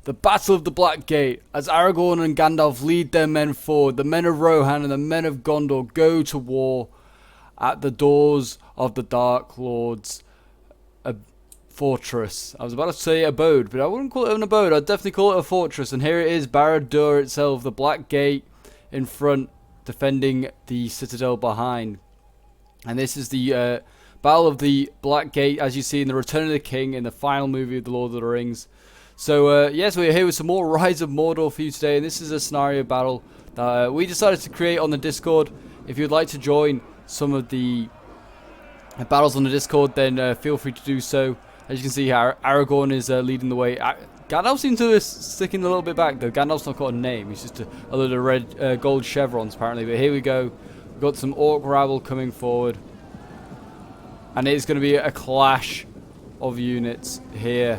The Battle of the Black Gate. As Aragorn and Gandalf lead their men forward, the men of Rohan and the men of Gondor go to war at the doors of the Dark Lord's fortress. I was about to say abode, but I wouldn't call it an abode. I'd definitely call it a fortress. And here it is, Barad-dûr itself, the Black Gate in front, defending the citadel behind. And this is the Battle of the Black Gate, as you see in the Return of the King, in the final movie of The Lord of the Rings. So, yes, we're here with some more Rise of Mordor for you today, and this is a scenario battle that we decided to create on the Discord. If you'd like to join some of the battles on the Discord, then feel free to do so. As you can see here, Aragorn is leading the way. Gandalf seems to be sticking a little bit back, though. Gandalf's not got a name, he's just a little red gold chevrons, apparently. But here we go. We've got some orc rabble coming forward. And it's going to be a clash of units here.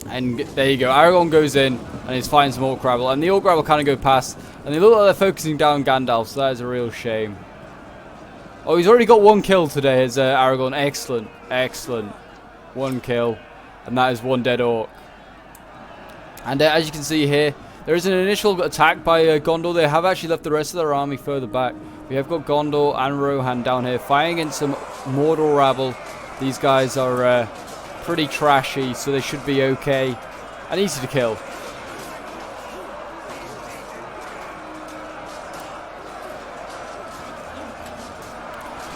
And there you go, Aragorn goes in and he's fighting some orc rabble, and the orc rabble kind of go past, and they look like they're focusing down Gandalf, so that is a real shame. Oh, he's already got one kill today as Aragorn. Excellent, excellent. One kill, and that is one dead orc. And as you can see here, there is an initial attack by Gondor. They have actually left the rest of their army further back. We have got Gondor and Rohan down here fighting against some Mordor rabble. These guys are pretty trashy, so they should be okay and easy to kill.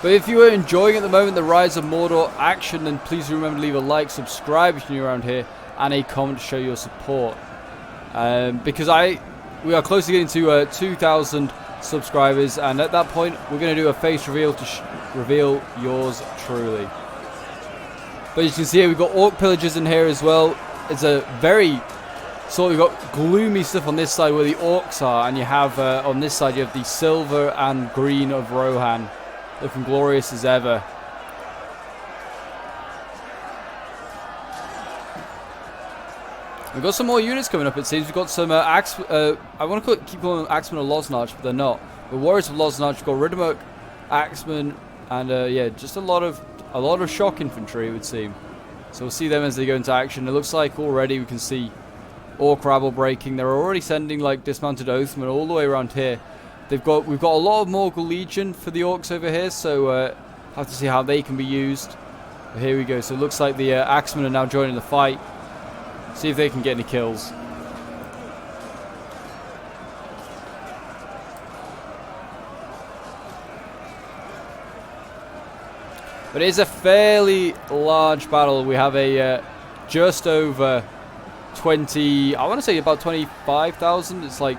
But if you are enjoying at the moment the Rise of Mordor action, then please remember to leave a like, subscribe if you're new around here, and a comment to show your support. Because we are close to getting to 2,000 subscribers, and at that point we're going to do a face reveal to reveal yours truly. But as you can see here, we've got orc pillagers in here as well. It's a very we've got gloomy stuff on this side where the orcs are, and you have on this side you have the silver and green of Rohan, looking glorious as ever. We've got some more units coming up, it seems. We've got some I want to keep calling them Axemen or Losnarch, but they're not. The Warriors of Losnarch. We've got Riddermook, Axemen, and yeah, just a lot of shock infantry, it would seem. So we'll see them as they go into action. It looks like already we can see orc rabble breaking. They're already sending like dismounted oathsmen all the way around here. We've got a lot of Morgul Legion for the orcs over here, so have to see how they can be used. But here we go. So it looks like the Axemen are now joining the fight. See if they can get any kills. But it is a fairly large battle. We have a just over 20. I want to say about 25,000. It's like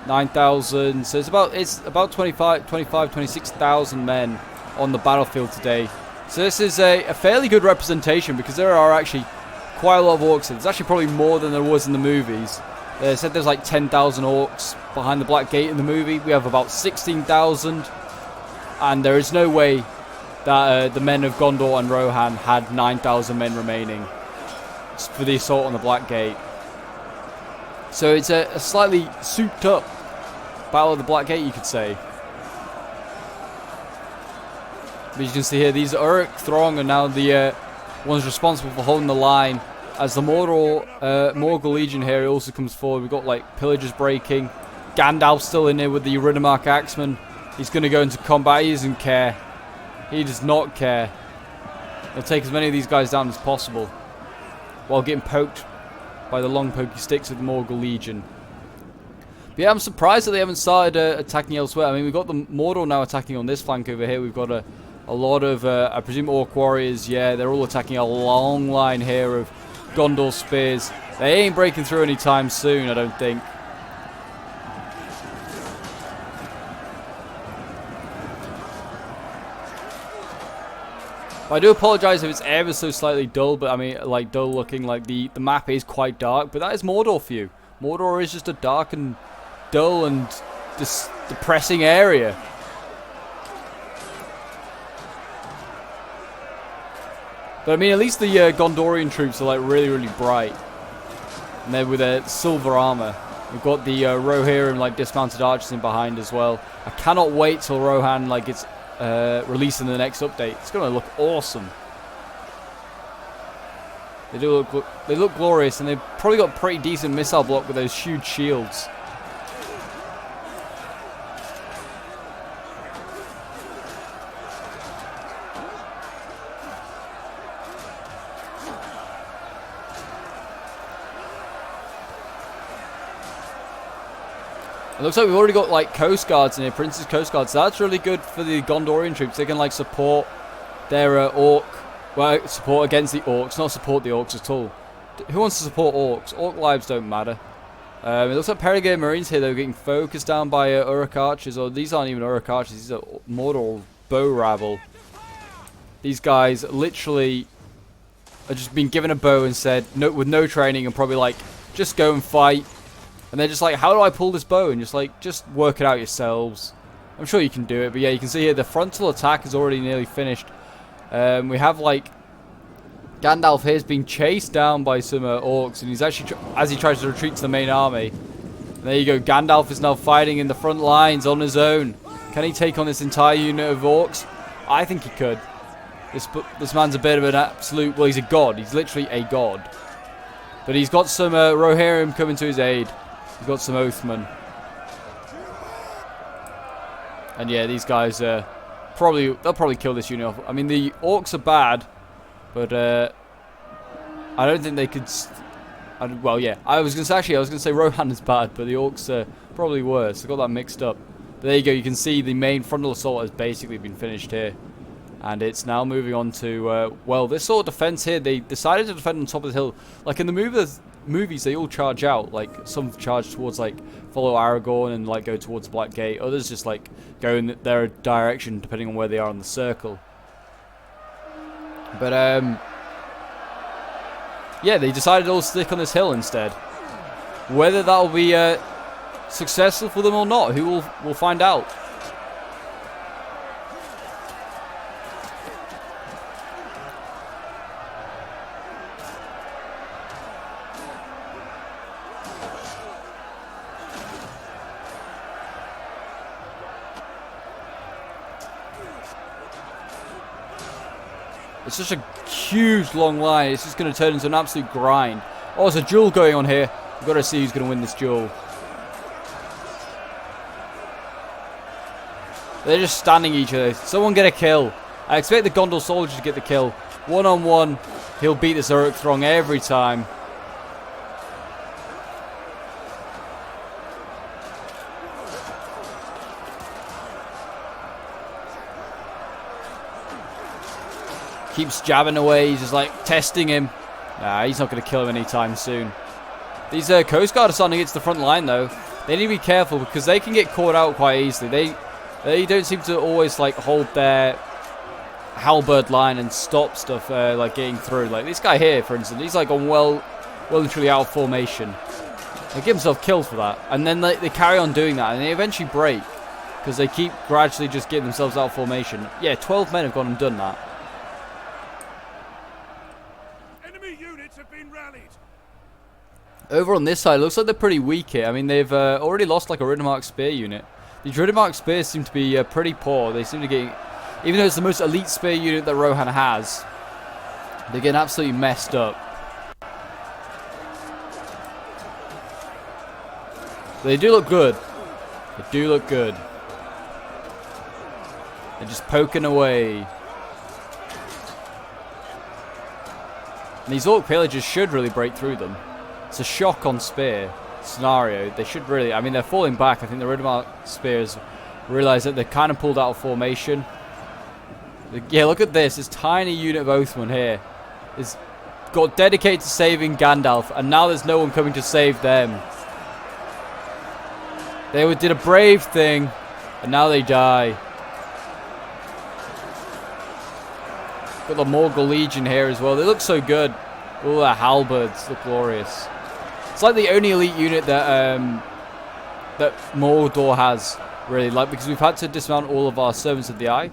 9,000. So it's about 26,000 men on the battlefield today. So this is a fairly good representation, because there are actually quite a lot of orcs. There's actually probably more than there was in the movies. They said there's like 10,000 orcs behind the Black Gate in the movie. We have about 16,000, and there is no way that the men of Gondor and Rohan had 9,000 men remaining for the assault on the Black Gate. So it's a slightly souped up Battle of the Black Gate, you could say. But you can see here, these Uruk Throng are now the ones responsible for holding the line. As the Morgul Legion here also comes forward, we've got like pillagers breaking. Gandalf still in there with the Riddermark Axemen. He's going to go into combat. He doesn't care. He does not care. He'll take as many of these guys down as possible, while getting poked by the long pokey sticks of the Morgul Legion. But yeah, I'm surprised that they haven't started attacking elsewhere. I mean, we've got the Mordor now attacking on this flank over here. We've got a lot of, I presume, orc warriors. Yeah, they're all attacking a long line here of Gondor spears. They ain't breaking through anytime soon, I don't think. I do apologise if it's ever so slightly dull, but I mean, like, dull looking. Like, the map is quite dark, but that is Mordor for you. Mordor is just a dark and dull and just depressing area. But I mean, at least the Gondorian troops are like really, really bright, and they're with their silver armor. We've got the Rohirrim like dismounted archers in behind as well. I cannot wait till Rohan like gets released in the next update. It's going to look awesome. They look glorious, and they've probably got pretty decent missile block with those huge shields. It looks like we've already got like coast guards in here, Prince's coast guards. So that's really good for the Gondorian troops. They can like support their orc, well, support against the orcs, not support the orcs at all. Who wants to support orcs? Orc lives don't matter. It looks like Peregrine Marines here, though, getting focused down by Uruk archers. Or these aren't even Uruk archers, these are Mordor bow rabble. These guys literally are just being given a bow and said, no, with no training, and probably like, just go and fight. And they're just like, how do I pull this bow? And just like, just work it out yourselves. I'm sure you can do it. But yeah, you can see here the frontal attack is already nearly finished. We have like, Gandalf here is being chased down by some orcs. And he's actually, as he tries to retreat to the main army. And there you go, Gandalf is now fighting in the front lines on his own. Can he take on this entire unit of orcs? I think he could. This man's a bit of an absolute, well, he's a god. He's literally a god. But he's got some Rohirrim coming to his aid. He's got some Oathman. And yeah, these guys they'll probably kill this unit off. I mean, the orcs are bad, but I don't think they could. Well, yeah, I was gonna say Rohan is bad, but the orcs are probably worse. I got that mixed up. But there you go. You can see the main frontal assault has basically been finished here, and it's now moving on to well, this sort of defense here. They decided to defend on top of the hill, like in the movies. They all charge out. Like some charge towards like follow Aragorn and like go towards Black Gate. Others just like go in their direction depending on where they are in the circle. But yeah, they decided to all stick on this hill instead. Whether that will be successful for them or not, we'll find out. It's such a huge long line. It's just going to turn into an absolute grind. Oh, there's a duel going on here. We've got to see who's going to win this duel. They're just standing each other. Someone get a kill. I expect the Gondor soldier to get the kill. One-on-one, he'll beat this Uruk Throng every time. Keeps jabbing away. He's just like testing him. Nah, he's not going to kill him anytime soon. These Coast Guard are starting against the front line though. They need to be careful because they can get caught out quite easily. They don't seem to always like hold their halberd line and stop stuff like getting through. Like this guy here, for instance, he's like on well and truly out of formation. They give himself killed for that, and then they carry on doing that, and they eventually break because they keep gradually just getting themselves out of formation. Yeah, 12 men have gone and done that. Over on this side, it looks like they're pretty weak here. I mean, they've already lost like a Riddermark Spear unit. The Riddermark Spears seem to be pretty poor. They seem to get, even though it's the most elite spear unit that Rohan has, they're getting absolutely messed up. They do look good. They do look good. They're just poking away. And these Orc Pillagers should really break through them. It's a shock on spear scenario. They should really, I mean, they're falling back. I think the Riddermark Spears realize that they're kind of pulled out of formation. Yeah, look at this. This tiny unit of Oathman here is got dedicated to saving Gandalf, and now there's no one coming to save them. They did a brave thing, and now they die. Got the Morgul Legion here as well. They look so good. All their halberds look glorious. It's like the only elite unit that that Mordor has, really, like, because we've had to dismount all of our Servants of the Eye,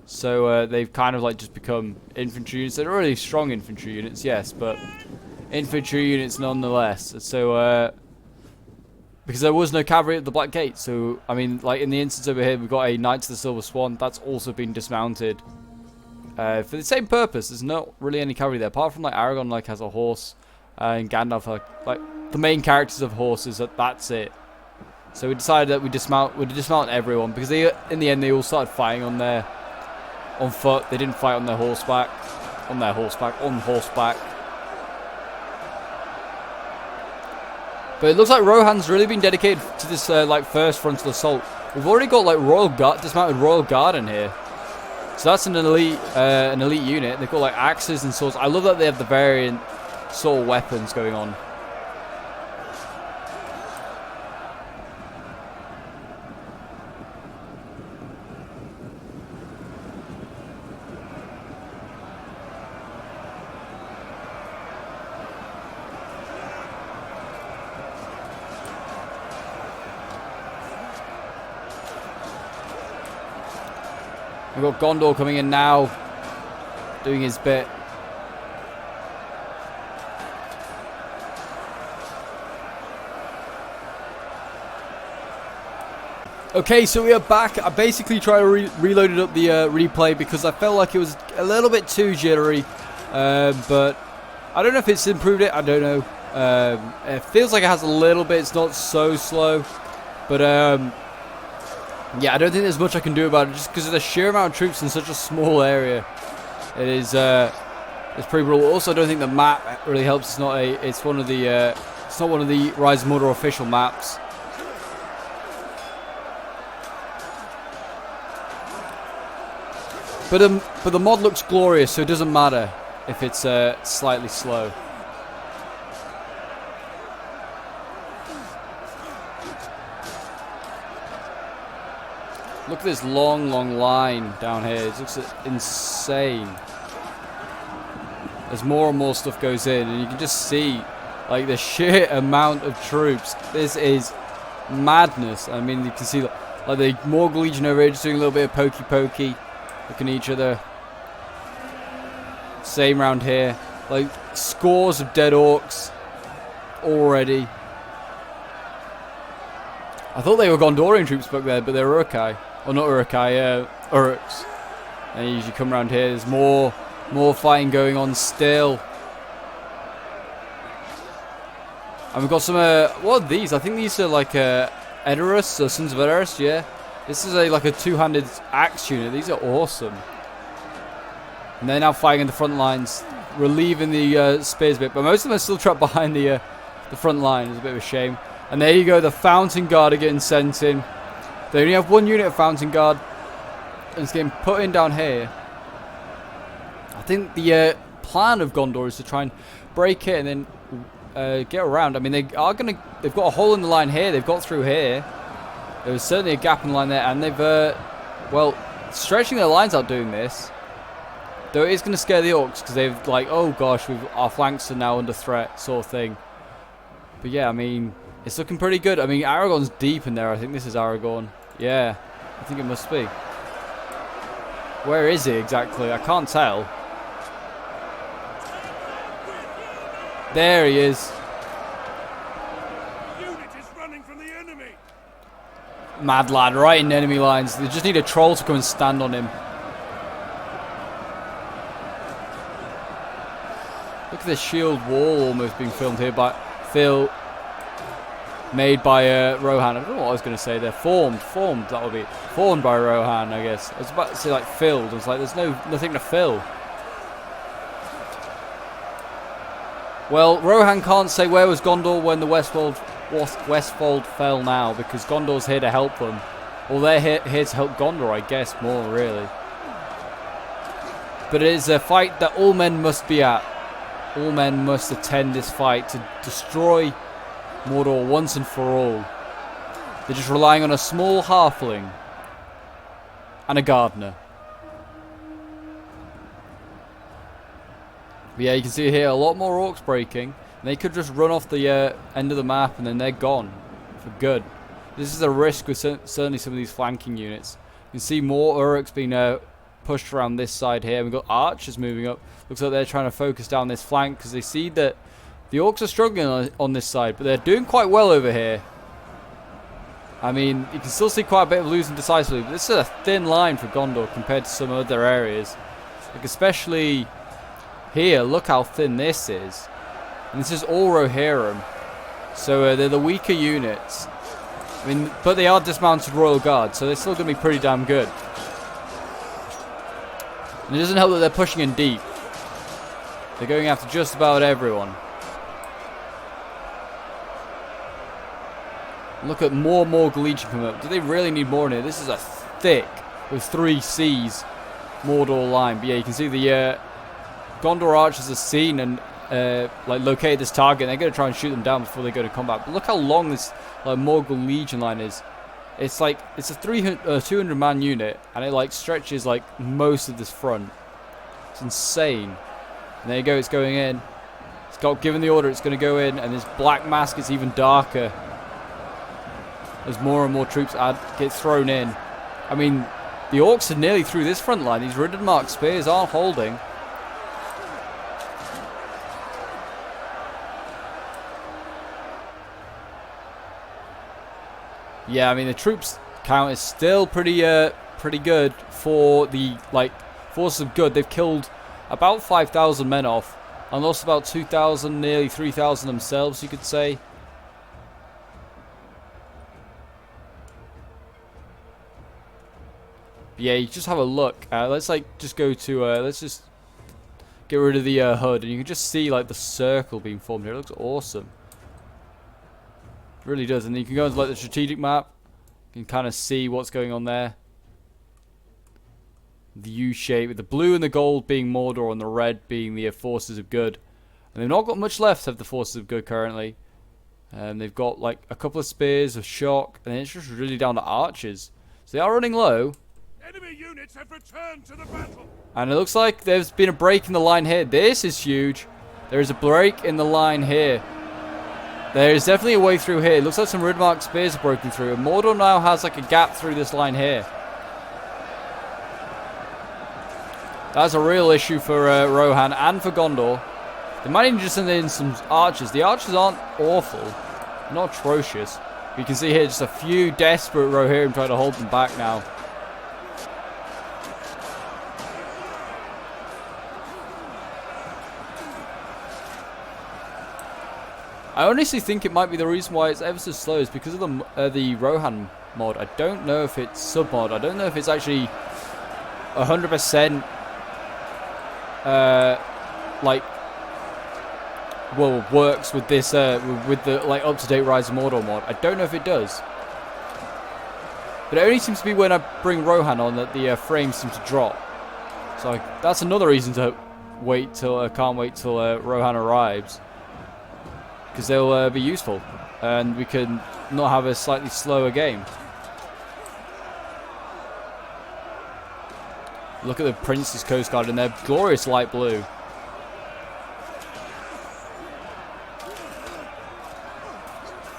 so they've kind of like just become infantry units. They're really strong infantry units, yes, but infantry units nonetheless. So because there was no cavalry at the Black Gate, so I mean, like in the instance over here, we've got a Knights of the Silver Swan that's also been dismounted. for the same purpose. There's not really any cavalry there, apart from like Aragorn like has a horse, and Gandalf like the main characters of horses. That's it. So we decided that we'd dismount everyone, because in the end they all started fighting on foot. They didn't fight on horseback. But it looks like Rohan's really been dedicated to this like first frontal assault. We've already got like dismounted Royal Guard in here, so that's an elite unit. They've got like axes and swords. I love that they have the variant sort of weapons going on. We've got Gondor coming in now, doing his bit. Okay, so we are back. I basically tried to reloaded up the replay because I felt like it was a little bit too jittery. But I don't know if it's improved it. I don't know. It feels like it has a little bit. It's not so slow. But yeah, I don't think there's much I can do about it, just because of the sheer amount of troops in such a small area. It is, it's pretty brutal. Also, I don't think the map really helps. It's not it's one of the, it's not one of the Rise of Mordor official maps. But the mod looks glorious, so it doesn't matter if it's slightly slow. Look at this long line down here. It looks insane. As more and more stuff goes in, and you can just see like the sheer amount of troops. This is madness. I mean, you can see like the Morgul Legion over here just doing a little bit of pokey, looking at each other. Same round here. Like scores of dead orcs already. I thought they were Gondorian troops back there, but they're Uruk-hai. Or not Uruk-hai, Uruks. And you usually come around here. There's more fighting going on still. And we've got some, what are these? I think these are like Edoras, or Sons of Edoras, yeah. This is like a two-handed axe unit. These are awesome. And they're now fighting in the front lines, relieving the spears a bit. But most of them are still trapped behind the front line. It's a bit of a shame. And there you go, the Fountain Guard are getting sent in. They only have one unit of Fountain Guard, and it's getting put in down here. I think the plan of Gondor is to try and break it and then get around. I mean, they've got a hole in the line here. They've got through here. There was certainly a gap in the line there, and they've, well, stretching their lines out doing this. Though it is going to scare the orcs, because they've like, oh gosh, our flanks are now under threat, sort of thing. But yeah, I mean, it's looking pretty good. I mean, Aragorn's deep in there. I think this is Aragorn. Yeah, I think it must be. Where is he exactly? I can't tell. There he is. Unit is running from the enemy. Mad lad, right in enemy lines. They just need a troll to come and stand on him. Look at this shield wall almost being filmed here by Phil. Made by Rohan. I don't know what I was going to say there. Formed, that would be. Formed by Rohan, I guess. I was about to say like filled. I was like, there's nothing to fill. Well, Rohan can't say where was Gondor when the Westfold fell now, because Gondor's here to help them. Well, they're here to help Gondor, I guess, more really. But it is a fight that all men must be at. All men must attend this fight to destroy Mordor once and for all. They're just relying on a small halfling and a gardener. But yeah, you can see here a lot more orcs breaking. And they could just run off the end of the map and then they're gone for good. This is a risk with certainly some of these flanking units. You can see more Uruks being pushed around this side here. We've got archers moving up. Looks like they're trying to focus down this flank because they see that the orcs are struggling on this side, but they're doing quite well over here. I mean, you can still see quite a bit of losing decisively, but this is a thin line for Gondor compared to some other areas. Like especially here, look how thin this is. And this is all Rohirrim. So they're the weaker units. I mean, but they are dismounted Royal Guard, so they're still going to be pretty damn good. And it doesn't help that they're pushing in deep. They're going after just about everyone. Look at more Legion coming up. Do they really need more in here? This is a thick, with 3 Cs, Mordor line. But yeah, you can see the Gondor archers are seen and like located this target. And they're going to try and shoot them down before they go to combat. But look how long this Morgul Legion line is. It's like it's a 200 man unit, and it like stretches like most of this front. It's insane. And there you go. It's going in. It's got given the order. It's going to go in, and this black mask is even darker as more and more troops get thrown in. I mean, the orcs are nearly through this front line. These Riddermark spears aren't holding. Yeah, I mean the troops count is still pretty good for the forces of good. They've killed about 5,000 men off and lost about 2,000, nearly 3,000 themselves, you could say. Yeah, you just have a look. Let's just go to let's just get rid of the HUD, and you can just see like the circle being formed here. It looks awesome. It really does. And then you can go into like the strategic map. You can kind of see what's going on there. The U shape with the blue and the gold being Mordor and the red being the forces of good. And they've not got much left of the forces of good currently. They've got like a couple of spears of shock, and then it's just really down to archers. So they are running low. Enemy units have returned to the battle. And it looks like there's been a break in the line here. This is huge. There is a break in the line here. There is definitely a way through here. It looks like some Riddermark spears are broken through. And Mordor now has like a gap through this line here. That's a real issue for Rohan and for Gondor. They might even just send in some archers. The archers aren't awful. Not atrocious. You can see here just a few desperate Rohirrim trying to hold them back now. I honestly think it might be the reason why it's ever so slow is because of the Rohan mod. I don't know if it's sub-mod. I don't know if it's actually 100% works with this with the like up-to-date Rise of Mordor mod. I don't know if it does. But it only seems to be when I bring Rohan on that the frames seem to drop. So that's another reason to wait till can't wait till Rohan arrives. Because they'll be useful, and we can not have a slightly slower game. Look at the Prince's Coast Guard in their glorious light blue.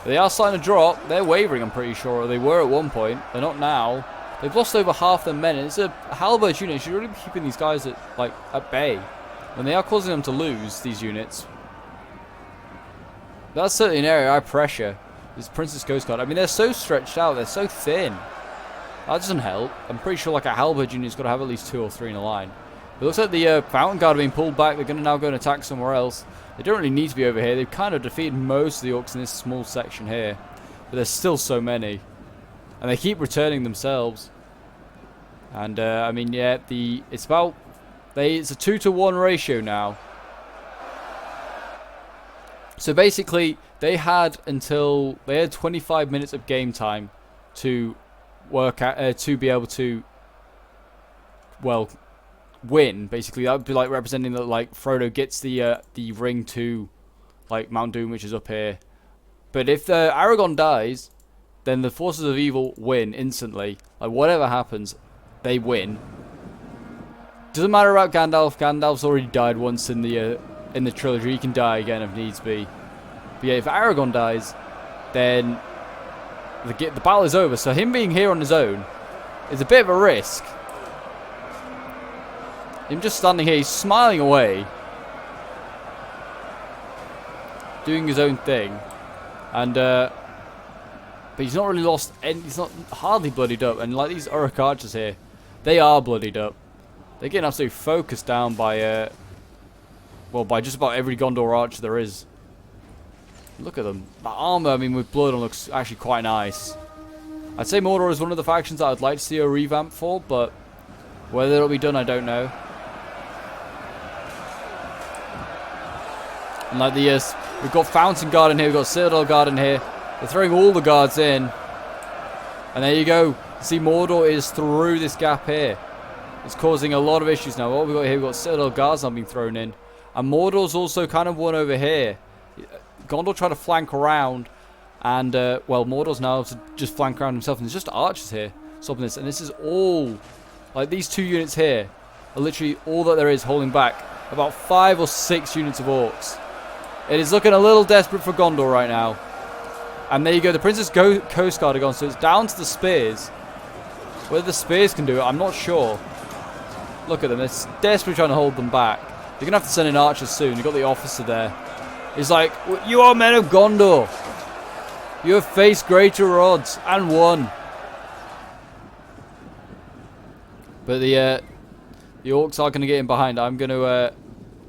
They are starting to drop. They're wavering, I'm pretty sure. They were at one point. They're not now. They've lost over half their men. It's a halberd unit. You should really be keeping these guys at bay. When they are causing them to lose, these units. That's certainly an area I pressure. This Prince's Coast Guard. I mean, they're so stretched out. They're so thin. That doesn't help. I'm pretty sure like a halberd unit's got to have at least 2 or 3 in a line. It looks like the Fountain Guard are being pulled back. They're going to now go and attack somewhere else. They don't really need to be over here. They've kind of defeated most of the orcs in this small section here. But there's still so many. And they keep returning themselves. And, I mean, yeah, it's a 2-to-1 ratio now. So basically, they had 25 minutes of game time to work out, to be able to, well, win. Basically, that would be like representing that like Frodo gets the ring to like Mount Doom, which is up here. But if Aragorn dies, then the forces of evil win instantly. Like whatever happens, they win. Doesn't matter about Gandalf. Gandalf's already died once in the trilogy. He can die again if needs be. But yeah, if Aragorn dies, then the battle is over. So him being here on his own is a bit of a risk. Him just standing here, he's smiling away, doing his own thing, and but he's not really lost. He's not hardly bloodied up. And like these Uruk archers here, they are bloodied up. They're getting absolutely focused down by, well, by just about every Gondor archer there is. Look at them. The armor, I mean, with blood on looks actually quite nice. I'd say Mordor is one of the factions that I'd like to see a revamp for, but whether it'll be done, I don't know. And like we've got Fountain Guard in here, we've got Citadel Guard in here. They're throwing all the guards in. And there you go. See, Mordor is through this gap here. It's causing a lot of issues now. What we've got here, we've got Citadel Guards now being thrown in. And Mordor's also kind of won over here. Gondor tried to flank around. And, well, Mordor's now able to just flank around himself. And there's just archers here stopping this. And this is all, like, these 2 units here are literally all that there is holding back about 5 or 6 units of orcs. It is looking a little desperate for Gondor right now. And there you go. The Princess Coast Guard are gone. So it's down to the spears. Whether the spears can do it, I'm not sure. Look at them. They're desperately trying to hold them back. You're going to have to send in archers soon. You've got the officer there. He's like, you are men of Gondor. You have faced greater odds and won. But the orcs are going to get in behind. I'm going to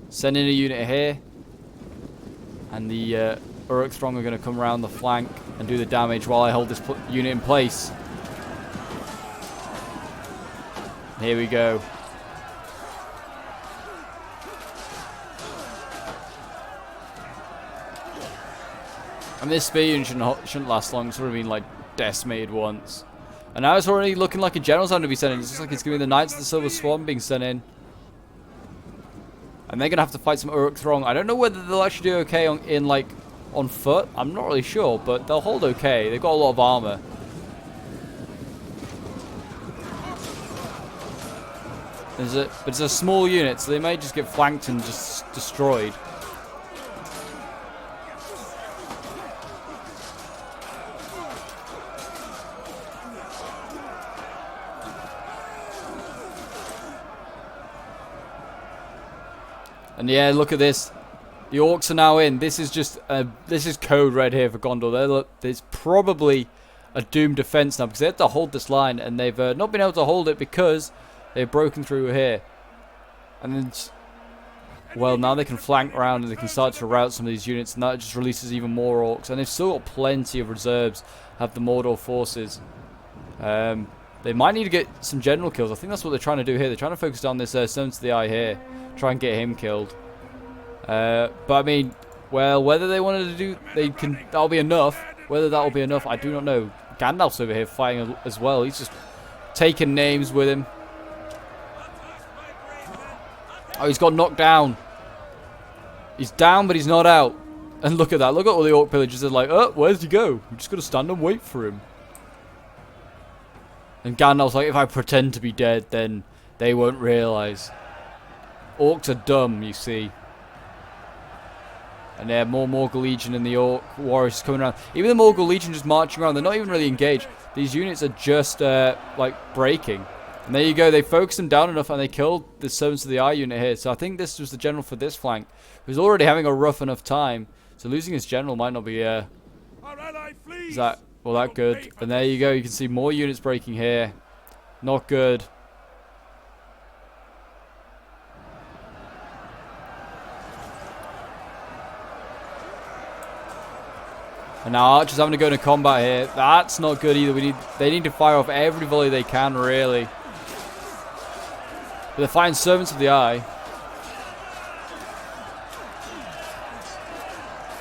send in a unit here. And the Uruk Throng are going to come around the flank and do the damage while I hold this unit in place. Here we go. And this spear unit shouldn't last long. It's already been like decimated once. And now it's already looking like a general's going to be sent in. It's just like it's going to be the Knights of the Silver Swan being sent in. And they're going to have to fight some Uruk Throng. I don't know whether they'll actually do okay on foot. I'm not really sure, but they'll hold okay. They've got a lot of armor. But it's a small unit, so they may just get flanked and just destroyed. And yeah, look at this. The orcs are now in. This is just this is code red here for Gondor. There's probably a doomed defense now because they have to hold this line, and they've not been able to hold it because they've broken through here. And then, well, now they can flank around and they can start to rout some of these units, and that just releases even more orcs. And they've still got plenty of reserves. Have the Mordor forces. They might need to get some general kills. I think that's what they're trying to do here. They're trying to focus down this Stone to the Eye here. Try and get him killed. But I mean, well, whether they wanted to do, that'll be enough. Whether that'll be enough, I do not know. Gandalf's over here fighting as well. He's just taking names with him. Oh, he's got knocked down. He's down, but he's not out. And look at that. Look at all the orc pillagers. They're like, oh, where's he go? We're just going to stand and wait for him. And Gandalf's like, if I pretend to be dead, then they won't realise. Orcs are dumb, you see. And there, more Morgul Legion and the Orc Warriors coming around. Even the Morgul Legion just marching around. They're not even really engaged. These units are just, like, breaking. And there you go. They focused them down enough and they killed the Servants of the Eye unit here. So I think this was the general for this flank, who's already having a rough enough time. So losing his general might not be, is that, well, that good. And there you go. You can see more units breaking here. Not good. And now Archer's having to go into combat here. That's not good either. They need to fire off every volley they can, really. But they're fighting Servants of the Eye.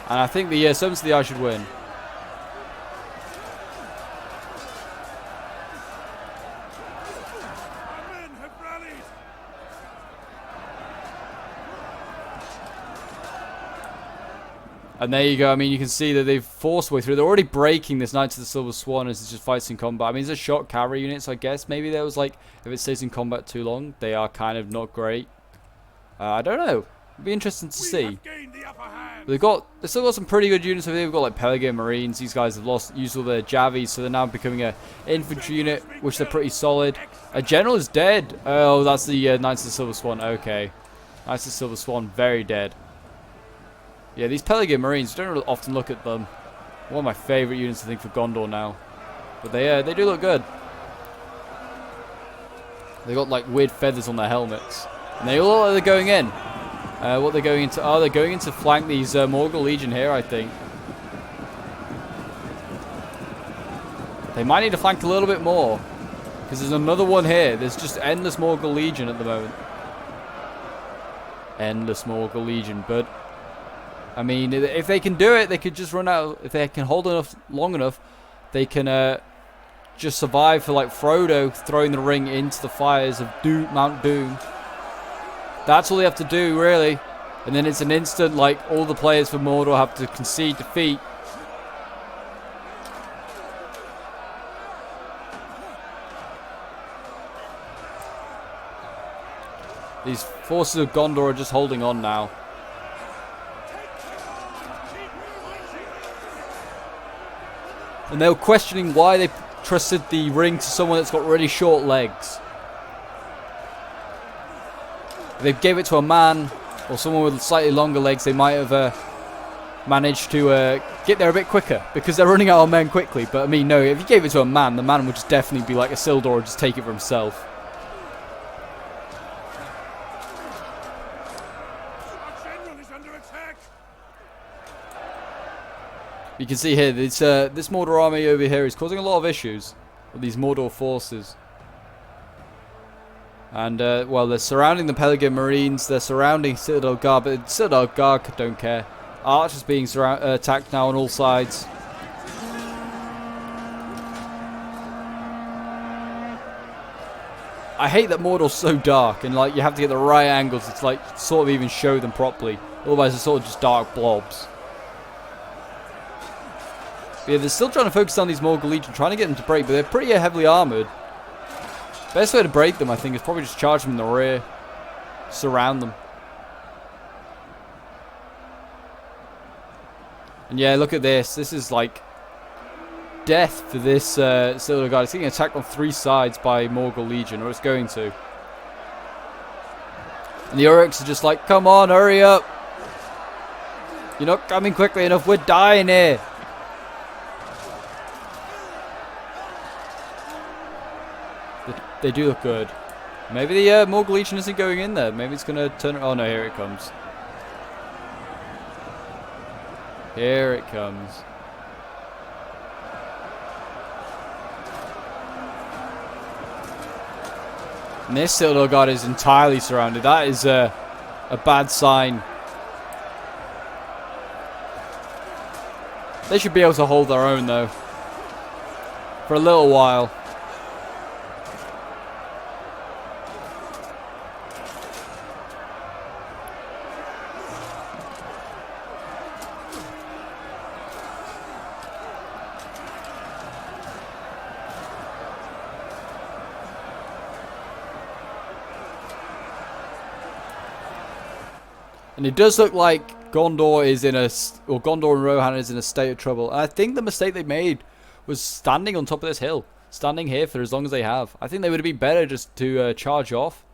And I think the Servants of the Eye should win. And there you go. I mean, you can see that they've forced way through. They're already breaking this Knights of the Silver Swan as it just fights in combat. I mean, it's a shot cavalry unit, so I guess maybe there was like, if it stays in combat too long, they are kind of not great. I don't know. It'd be interesting to see. They've still got some pretty good units over there. We've got like Pelargir Marines. These guys have used all their Javies, so they're now becoming a infantry unit, which they're pretty solid. A general is dead. Oh, that's the Knights of the Silver Swan. Okay, Knights of the Silver Swan, very dead. Yeah, these Pelargir Marines, you don't really often look at them. One of my favourite units, I think, for Gondor now. But they do look good. They got like weird feathers on their helmets. And they all look like they're going in. What they're going into? Oh, they're going in to flank these Morgul Legion here, I think. They might need to flank a little bit more. Because there's another one here. There's just endless Morgul Legion at the moment. Endless Morgul Legion. But, I mean, if they can do it, they could just run out. If they can hold enough, long enough, they can just survive for, like, Frodo throwing the ring into the fires of Mount Doom. That's all they have to do, really. And then it's an instant, like, all the players for Mordor have to concede defeat. These forces of Gondor are just holding on now. And they were questioning why they trusted the ring to someone that's got really short legs. If they gave it to a man or someone with slightly longer legs, they might have managed to get there a bit quicker because they're running out of men quickly. But I mean, no, if you gave it to a man, the man would just definitely be like a Sildor and just take it for himself. You can see here, this Mordor army over here is causing a lot of issues with these Mordor forces. And, well, they're surrounding the Pelican Marines, they're surrounding Citadel Guard, but Citadel Guard don't care. Archers being attacked now on all sides. I hate that Mordor's so dark, and, like, you have to get the right angles to, like, sort of even show them properly. Otherwise, they're sort of just dark blobs. Yeah, they're still trying to focus on these Morgul Legion, trying to get them to break, but they're pretty heavily armoured. Best way to break them, I think, is probably just charge them in the rear. Surround them. And yeah, look at this. This is like death for this Citadel Guard. It's getting attacked on 3 sides by Morgul Legion, or it's going to. And the Uruks are just like, come on, hurry up. You're not coming quickly enough. We're dying here. They do look good. Maybe the Morgul Legion isn't going in there. Maybe it's going to turn... Oh, no, here it comes. Here it comes. And this Citadel Guard is entirely surrounded. That is a bad sign. They should be able to hold their own, though. For a little while. And it does look like Gondor is in Gondor and Rohan is in a state of trouble. And I think the mistake they made was standing on top of this hill. Standing here for as long as they have. I think they would have been better just to charge off.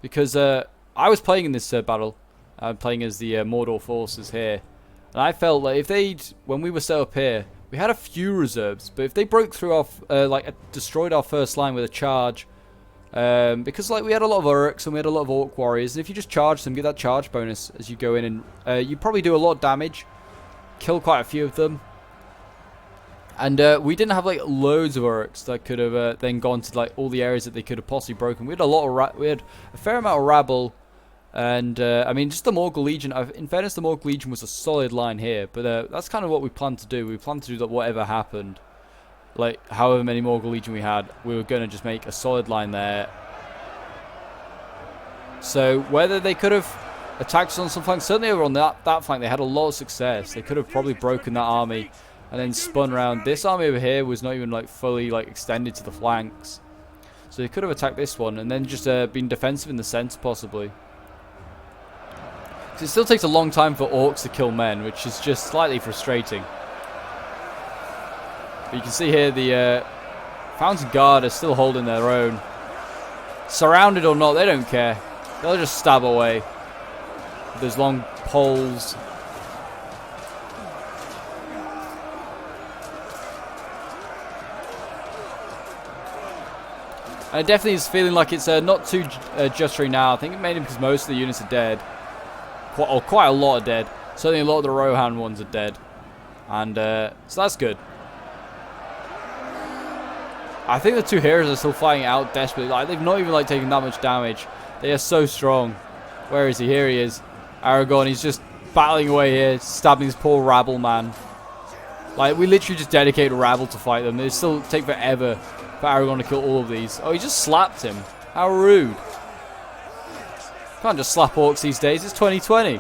Because I was playing in this battle. I'm playing as the Mordor forces here. And I felt like if they'd, when we were set up here, we had a few reserves. But if they broke through our, destroyed our first line with a charge. Because like we had a lot of Uruks and we had a lot of Orc warriors, and if you just charge them, get that charge bonus as you go in, and you probably do a lot of damage, kill quite a few of them. And we didn't have like loads of Uruks that could have then gone to like all the areas that they could have possibly broken. We had a lot of we had a fair amount of rabble, and I mean just the Morgul Legion. In fairness, the Morgul Legion was a solid line here, but that's kind of what we planned to do. We planned to do that whatever happened. Like, however many Morgul Legion we had, we were going to just make a solid line there. So, whether they could have attacked us on some flanks, certainly over on that flank, they had a lot of success. They could have probably broken that army and then spun around. This army over here was not even, like, fully, like, extended to the flanks. So, they could have attacked this one and then just been defensive in the centre, possibly. So it still takes a long time for Orcs to kill men, which is just slightly frustrating. But you can see here the Fountain Guard are still holding their own. Surrounded or not, they don't care. They'll just stab away with those long poles. And it definitely is feeling like it's not too just right now. I think mainly because most of the units are dead. Quite a lot are dead. Certainly a lot of the Rohan ones are dead. And so that's good. I think the two heroes are still fighting out desperately. Like, they've not even like taken that much damage. They are so strong. Where is he? Here he is. Aragorn, he's just battling away here, stabbing this poor rabble man. Like, we literally just dedicated a rabble to fight them. It still take forever for Aragorn to kill all of these. Oh, he just slapped him. How rude. Can't just slap orcs these days. It's 2020.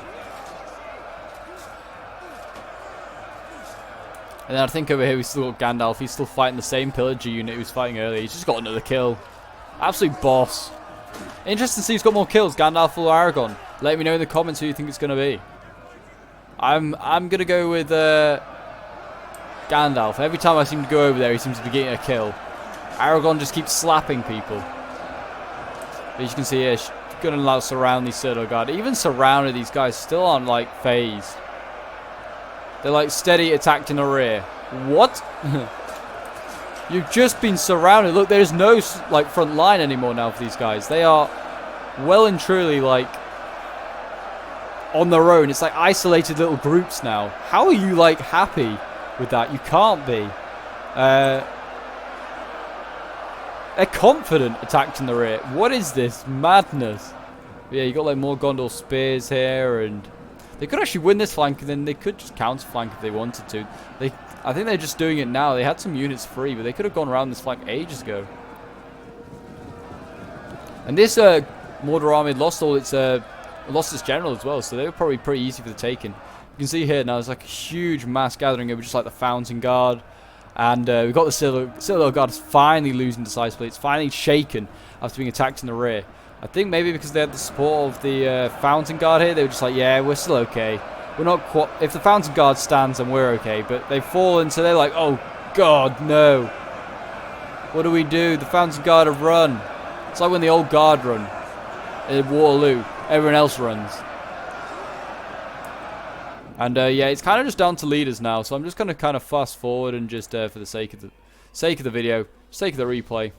And then I think over here we still got Gandalf. He's still fighting the same pillager unit he was fighting earlier. He's just got another kill. Absolute boss. Interesting to see who's got more kills, Gandalf or Aragorn. Let me know in the comments who you think it's going to be. I'm going to go with Gandalf. Every time I seem to go over there, he seems to be getting a kill. Aragorn just keeps slapping people. But as you can see here, going to like surround these Citadel Guard. Even surrounded, these guys still aren't like phased. They're like steady attacked in the rear. What? You've just been surrounded. Look, there's no like front line anymore now for these guys. They are well and truly like on their own. It's like isolated little groups now. How are you like happy with that? You can't be. They're confident attacked in the rear. What is this madness? Yeah, you got like more Gondor spears here, and they could actually win this flank, and then they could just counter flank if they wanted to. I think they're just doing it now. They had some units free, but they could have gone around this flank ages ago. And this Mordor army lost its general as well, so they were probably pretty easy for the taking. You can see here now there's like a huge mass gathering over just like the Fountain Guard. And we've got the Citadel Guard finally losing decisively. It's finally shaken after being attacked in the rear. I think maybe because they had the support of the Fountain Guard here, they were just like, yeah, we're still okay. We're not if the Fountain Guard stands, then we're okay. But they've fallen, so they're like, oh, God, no. What do we do? The Fountain Guard have run. It's like when the old Guard run at Waterloo. Everyone else runs. And yeah, it's kind of just down to leaders now. So I'm just going to kind of fast forward and just for the sake of the video, sake of the replay.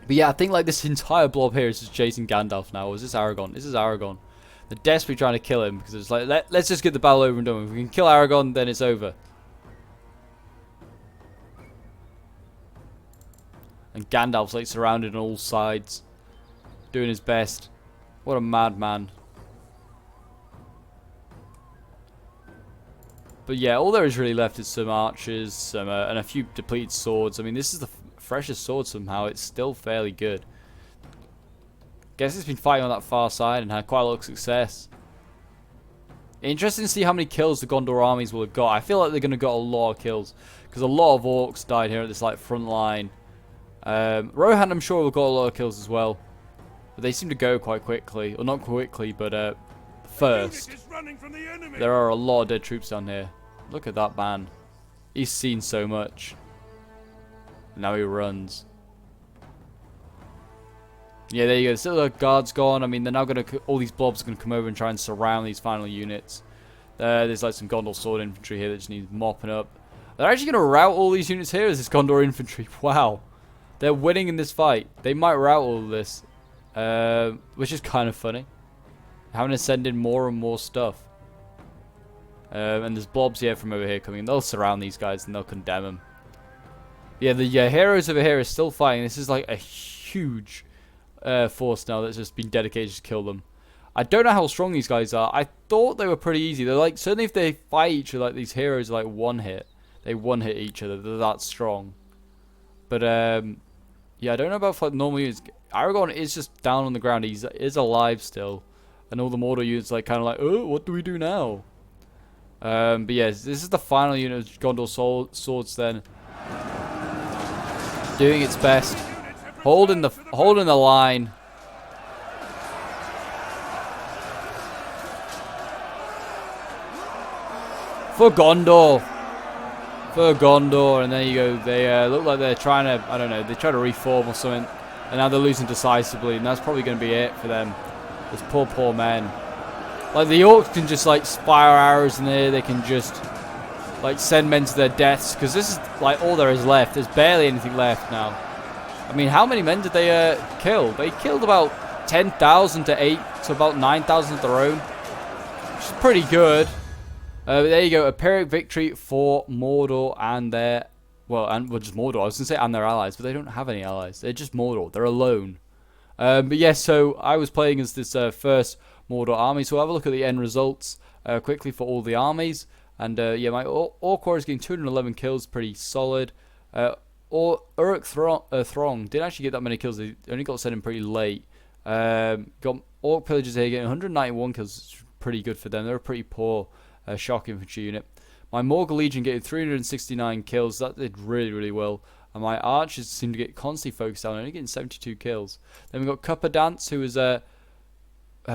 But yeah, I think like this entire blob here is just chasing Gandalf now. Or is this Aragorn? This is Aragorn. They're desperately trying to kill him because it's like, let's just get the battle over and done with. If we can kill Aragorn, then it's over. And Gandalf's like surrounded on all sides, doing his best. What a madman. But yeah, all there is really left is some archers, and a few depleted swords. I mean, this is the freshest sword somehow. It's still fairly good. Guess it's been fighting on that far side and had quite a lot of success. Interesting to see how many kills the Gondor armies will have got. I feel like they're going to get a lot of kills because a lot of orcs died here at this like front line. Rohan, I'm sure, will got a lot of kills as well, but they seem to go quite quickly, or not quickly, but first. There are a lot of dead troops down here. Look at that man. He's seen so much. Now he runs. Yeah, there you go. Still the guard's gone. I mean, they're now going to... All these blobs are going to come over and try and surround these final units. There's like some Gondor sword infantry here that just needs mopping up. They're actually going to rout all these units here as this Gondor infantry. Wow. They're winning in this fight. They might rout all of this. Which is kind of funny. Having to send in more and more stuff. And there's blobs here from over here coming. They'll surround these guys and they'll condemn them. Yeah, the heroes over here are still fighting. This is like a huge force now that's just been dedicated to kill them. I don't know how strong these guys are. I thought they were pretty easy. They're like, certainly if they fight each other, like these heroes are like one hit. They one hit each other. They're that strong. But yeah, I don't know about like normal units. Aragorn is just down on the ground. He is alive still. And all the Mordor units like kind of like, oh, what do we do now? But yeah, this is the final unit of Gondor swords then. Doing its best. Holding the line. For Gondor. For Gondor. And there you go. They look like they're trying to, I don't know, they try to reform or something. And now they're losing decisively. And that's probably going to be it for them. Those poor men. Like the orcs can just like fire arrows in there. They can just like send men to their deaths, because this is like all there is left. There's barely anything left now. I mean, how many men did they kill? They killed about 10,000 to about 9,000 of their own, which is pretty good. But there you go, a Pyrrhic victory for Mordor and their, well, just Mordor. I was gonna say and their allies, but they don't have any allies. They're just Mordor. They're alone. But yes, so I was playing as this first Mordor army. So we'll have a look at the end results quickly for all the armies. And yeah, my Orc Warrior is getting 211 kills, pretty solid. Uruk Throng didn't actually get that many kills. They only got sent in pretty late. Got Orc Pillagers here getting 191 kills, pretty good for them. They're a pretty poor shock infantry unit. My Morgul Legion getting 369 kills. That did really, really well. And my archers seem to get constantly focused down, only getting 72 kills. Then we've got Cuppa Dance, who is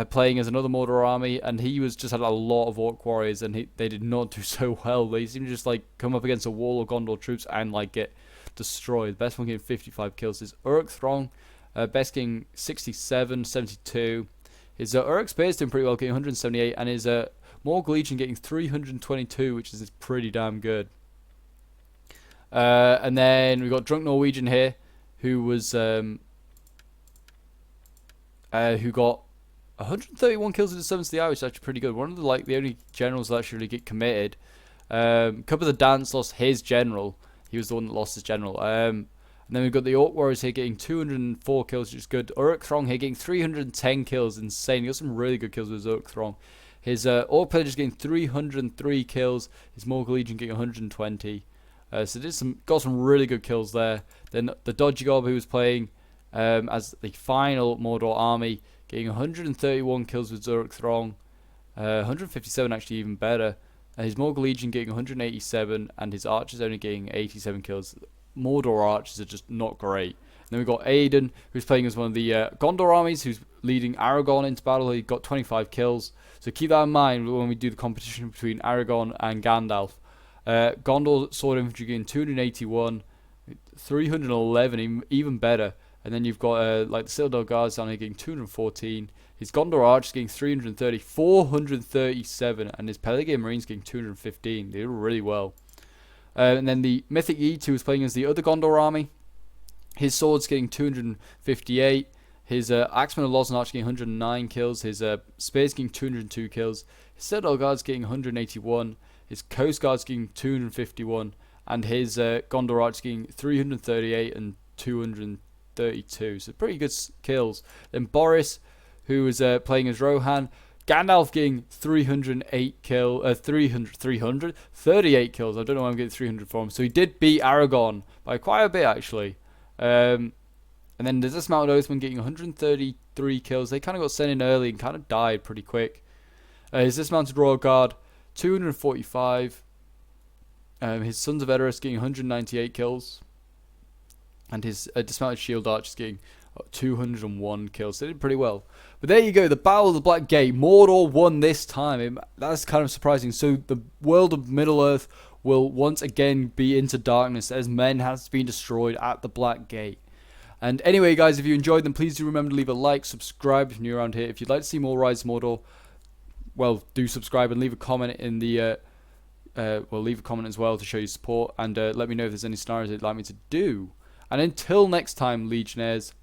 playing as another Mordor army, and he was just had a lot of Orc Warriors, and they did not do so well. They seem to just like come up against a wall of Gondor troops and like get destroyed. The best one getting 55 kills is Uruk Throng, best getting 67, 72. His Uruk Spear is doing pretty well, getting 178, and his Morgul Legion getting 322, which is pretty damn good. And then we've got Drunk Norwegian here, who was who got 131 kills in the Summons of the Eye, which is actually pretty good. One of the only generals that actually really get committed. Cup of the Dance lost his general. He was the one that lost his general. And then we've got the Orc Warriors here getting 204 kills, which is good. Uruk Throng here getting 310 kills, insane. He got some really good kills with his Uruk Throng. His Orc Pillagers getting 303 kills. His Morgul Legion getting 120. So got some really good kills there. Then the Dodgy Gob, who was playing as the final Mordor army, getting 131 kills with Uruk Throng. 157 actually, even better. His Morgul Legion getting 187, and his archers only getting 87 kills. Mordor archers are just not great. And then we've got Aiden, who's playing as one of the Gondor armies, who's leading Aragorn into battle. He got 25 kills. So keep that in mind when we do the competition between Aragorn and Gandalf. Gondor Sword Infantry getting 281, 311, even better. And then you've got like the Citadel Guards down here getting 214. His Gondor Archers getting 330, 437, and his Pelargir Marines getting 215. They did really well. And then the Mythic Eat, who was playing as the other Gondor army, his swords getting 258. His Axemen of Lozen Archer getting 109 kills. His Spears getting 202 kills. His Citadel Guards getting 181. His Coast Guards getting 251. And his Gondor Archers getting 338 and 232. So pretty good kills. Then Boris, who was playing as Rohan. Gandalf getting 338 kills. I don't know why I'm getting 300 from him. So he did beat Aragorn by quite a bit, actually. And then there's Dismounted Oathman getting 133 kills. They kind of got sent in early and kind of died pretty quick. His Dismounted Royal Guard, 245. His Sons of Edoras getting 198 kills. And his Dismounted Shield Archers getting 201 kills. They did pretty well. But there you go, the Battle of the Black Gate. Mordor won this time. That's kind of surprising. So the world of Middle-earth will once again be into darkness as men has been destroyed at the Black Gate. And anyway, guys, if you enjoyed them, please do remember to leave a like, subscribe if you're new around here. If you'd like to see more Rise of Mordor, well, do subscribe and leave a comment in the leave a comment as well to show your support, and let me know if there's any scenarios you'd like me to do. And until next time, Legionnaires,